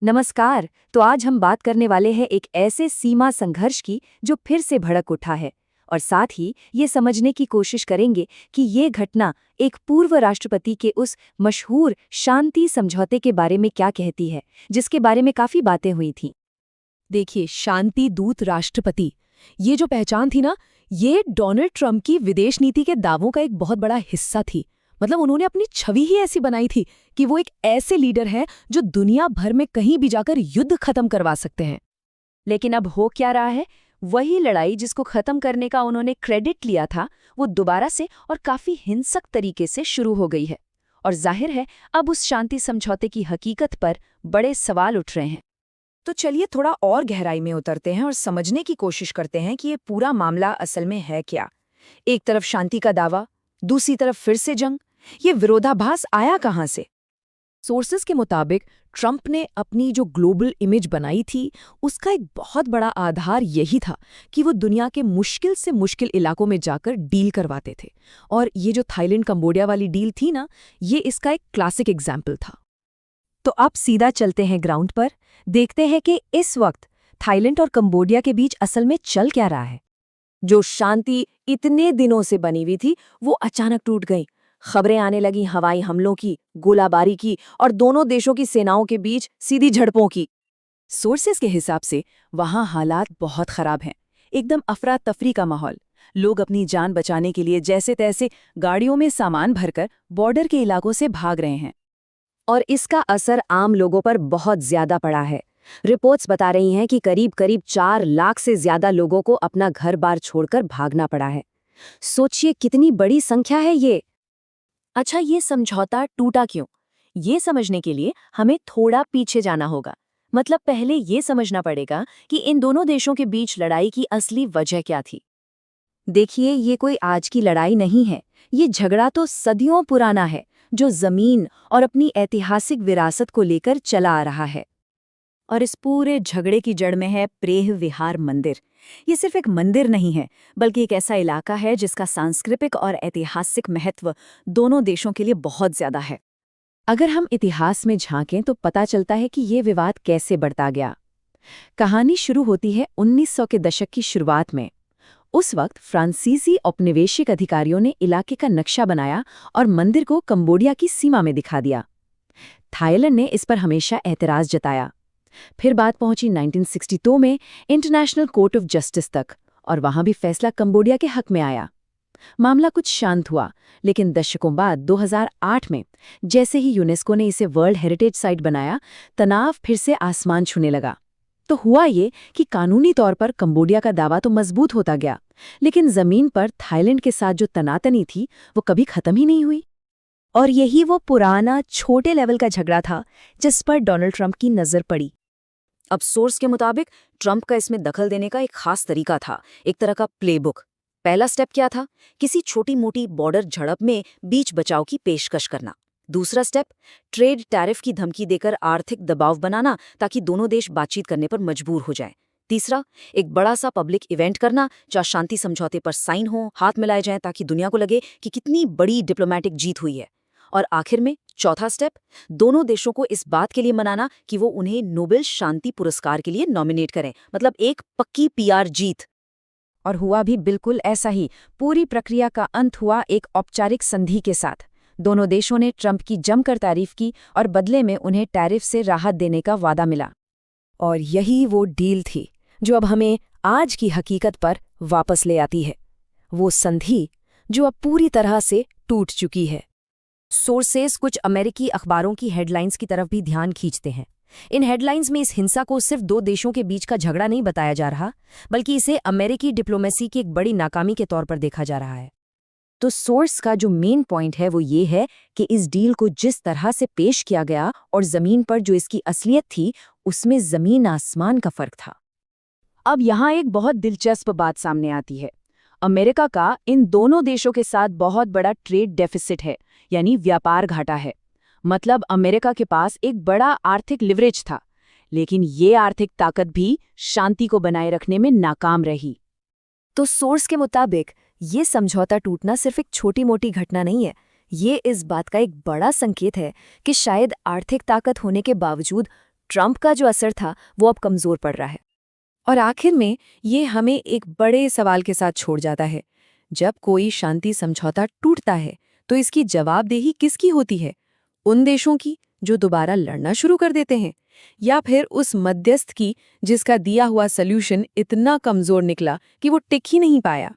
नमस्कार। तो आज हम बात करने वाले हैं एक ऐसे सीमा संघर्ष की जो फिर से भड़क उठा है और साथ ही ये समझने की कोशिश करेंगे कि ये घटना एक पूर्व राष्ट्रपति के उस मशहूर शांति समझौते के बारे में क्या कहती है, जिसके बारे में काफी बातें हुई थीं। देखिए, शांति दूत राष्ट्रपति, ये जो पहचान थी ना, ये डोनाल्ड ट्रंप की विदेश नीति के दावों का एक बहुत बड़ा हिस्सा थी। मतलब उन्होंने अपनी छवि ही ऐसी बनाई थी कि वो एक ऐसे लीडर हैं जो दुनिया भर में कहीं भी जाकर युद्ध खत्म करवा सकते हैं। लेकिन अब हो क्या रहा है? वही लड़ाई जिसको खत्म करने का उन्होंने क्रेडिट लिया था, वो दोबारा से और काफी हिंसक तरीके से शुरू हो गई है। और जाहिर है, अब उस शांति समझौते की हकीकत पर बड़े सवाल उठ रहे हैं। तो चलिए थोड़ा और गहराई में उतरते हैं और समझने की कोशिश करते हैं कि ये पूरा मामला असल में है क्या। एक तरफ शांति का दावा, दूसरी तरफ फिर से जंग। ये विरोधाभास आया कहाँ से? सोर्सेस के मुताबिक ट्रंप ने अपनी जो ग्लोबल इमेज बनाई थी, उसका एक बहुत बड़ा आधार यही था कि वो दुनिया के मुश्किल से मुश्किल इलाकों में जाकर डील करवाते थे। और ये जो थाईलैंड कंबोडिया वाली डील थी ना, ये इसका एक क्लासिक एग्जाम्पल था। तो अब सीधा चलते हैं ग्राउंड पर, देखते हैं कि इस वक्त थाईलैंड और कंबोडिया के बीच असल में चल क्या रहा है। जो शांति इतने दिनों से बनी हुई थी, वो अचानक टूट गई। खबरें आने लगी हवाई हमलों की, गोलाबारी की और दोनों देशों की सेनाओं के बीच सीधी झड़पों की। सोर्सेस के हिसाब से वहां हालात बहुत खराब हैं। एकदम अफरा तफरी का माहौल। लोग अपनी जान बचाने के लिए जैसे तैसे गाड़ियों में सामान भरकर बॉर्डर के इलाकों से भाग रहे हैं। और इसका असर आम लोगों पर बहुत ज्यादा पड़ा है। रिपोर्ट्स बता रही हैं कि करीब 4 लाख से ज्यादा लोगों को अपना घर-बार छोड़कर भागना पड़ा है। सोचिए कितनी बड़ी संख्या है ये। अच्छा, ये समझौता टूटा क्यों? ये समझने के लिए हमें थोड़ा पीछे जाना होगा। मतलब पहले ये समझना पड़ेगा कि इन दोनों देशों के बीच लड़ाई की असली वजह क्या थी। देखिए, ये कोई आज की लड़ाई नहीं है। ये झगड़ा तो सदियों पुराना है, जो जमीन और अपनी ऐतिहासिक विरासत को लेकर चला आ रहा है। और इस पूरे झगड़े की जड़ में है प्रेह विहार मंदिर। ये सिर्फ एक मंदिर नहीं है, बल्कि एक ऐसा इलाका है जिसका सांस्कृतिक और ऐतिहासिक महत्व दोनों देशों के लिए बहुत ज्यादा है। अगर हम इतिहास में झांकें तो पता चलता है कि ये विवाद कैसे बढ़ता गया। कहानी शुरू होती है 1900 के दशक की शुरुआत में। उस वक्त फ्रांसीसी औपनिवेशिक अधिकारियों ने इलाके का नक्शा बनाया और मंदिर को कंबोडिया की सीमा में दिखा दिया। थाईलैंड ने इस पर हमेशा एतराज जताया। फिर बात पहुंची 1962 में इंटरनेशनल कोर्ट ऑफ जस्टिस तक, और वहां भी फैसला कंबोडिया के हक में आया। मामला कुछ शांत हुआ, लेकिन दशकों बाद 2008 में जैसे ही यूनेस्को ने इसे वर्ल्ड हेरिटेज साइट बनाया, तनाव फिर से आसमान छूने लगा। तो हुआ ये कि कानूनी तौर पर कंबोडिया का दावा तो मजबूत होता गया, लेकिन जमीन पर थाईलैंड के साथ जो तनातनी थी, वो कभी खत्म ही नहीं हुई। और यही वो पुराना छोटे लेवल का झगड़ा था जिस पर डोनाल्ड ट्रंप की नजर पड़ी। अब सोर्स के मुताबिक ट्रंप का इसमें दखल देने का एक खास तरीका था, एक तरह का प्लेबुक। पहला स्टेप क्या था? किसी छोटी मोटी बॉर्डर झड़प में बीच बचाव की पेशकश करना। दूसरा स्टेप, ट्रेड टैरिफ की धमकी देकर आर्थिक दबाव बनाना ताकि दोनों देश बातचीत करने पर मजबूर हो जाएं। तीसरा, एक बड़ा सा पब्लिक इवेंट करना जहां शांति समझौते पर साइन हो, हाथ मिलाए जाएं ताकि दुनिया को लगे कि कितनी बड़ी डिप्लोमेटिक जीत हुई है। और आखिर में चौथा स्टेप, दोनों देशों को इस बात के लिए मनाना कि वो उन्हें नोबेल शांति पुरस्कार के लिए नॉमिनेट करें। मतलब एक पक्की पीआर जीत। और हुआ भी बिल्कुल ऐसा ही। पूरी प्रक्रिया का अंत हुआ एक औपचारिक संधि के साथ। दोनों देशों ने ट्रंप की जमकर तारीफ की और बदले में उन्हें टैरिफ से राहत देने का वादा मिला। और यही वो डील थी जो अब हमें आज की हकीकत पर वापस ले आती है। वो संधि जो अब पूरी तरह से टूट चुकी है। सोर्सेस कुछ अमेरिकी अखबारों की हेडलाइंस की तरफ भी ध्यान खींचते हैं। इन हेडलाइंस में इस हिंसा को सिर्फ दो देशों के बीच का झगड़ा नहीं बताया जा रहा, बल्कि इसे अमेरिकी डिप्लोमेसी की एक बड़ी नाकामी के तौर पर देखा जा रहा है। तो सोर्स का जो मेन पॉइंट है वो ये है कि इस डील को जिस तरह से पेश किया गया और जमीन पर जो इसकी असलियत थी, उसमें जमीन आसमान का फर्क था। अब यहाँ एक बहुत दिलचस्प बात सामने आती है। अमेरिका का इन दोनों देशों के साथ बहुत बड़ा ट्रेड डेफिसिट है, यानी व्यापार घाटा है। मतलब अमेरिका के पास एक बड़ा आर्थिक लिवरेज था, लेकिन ये आर्थिक ताकत भी शांति को बनाए रखने में नाकाम रही। तो सोर्स के मुताबिक ये समझौता टूटना सिर्फ एक छोटी मोटी घटना नहीं है। ये इस बात का एक बड़ा संकेत है कि शायद आर्थिक ताकत होने के बावजूद ट्रंप का जो असर था वो अब कमजोर पड़ रहा है। और आखिर में ये हमें एक बड़े सवाल के साथ छोड़ जाता है। जब कोई शांति समझौता टूटता है तो इसकी जवाबदेही किसकी होती है? उन देशों की जो दोबारा लड़ना शुरू कर देते हैं, या फिर उस मध्यस्थ की जिसका दिया हुआ सल्यूशन इतना कमजोर निकला कि वो टिक ही नहीं पाया?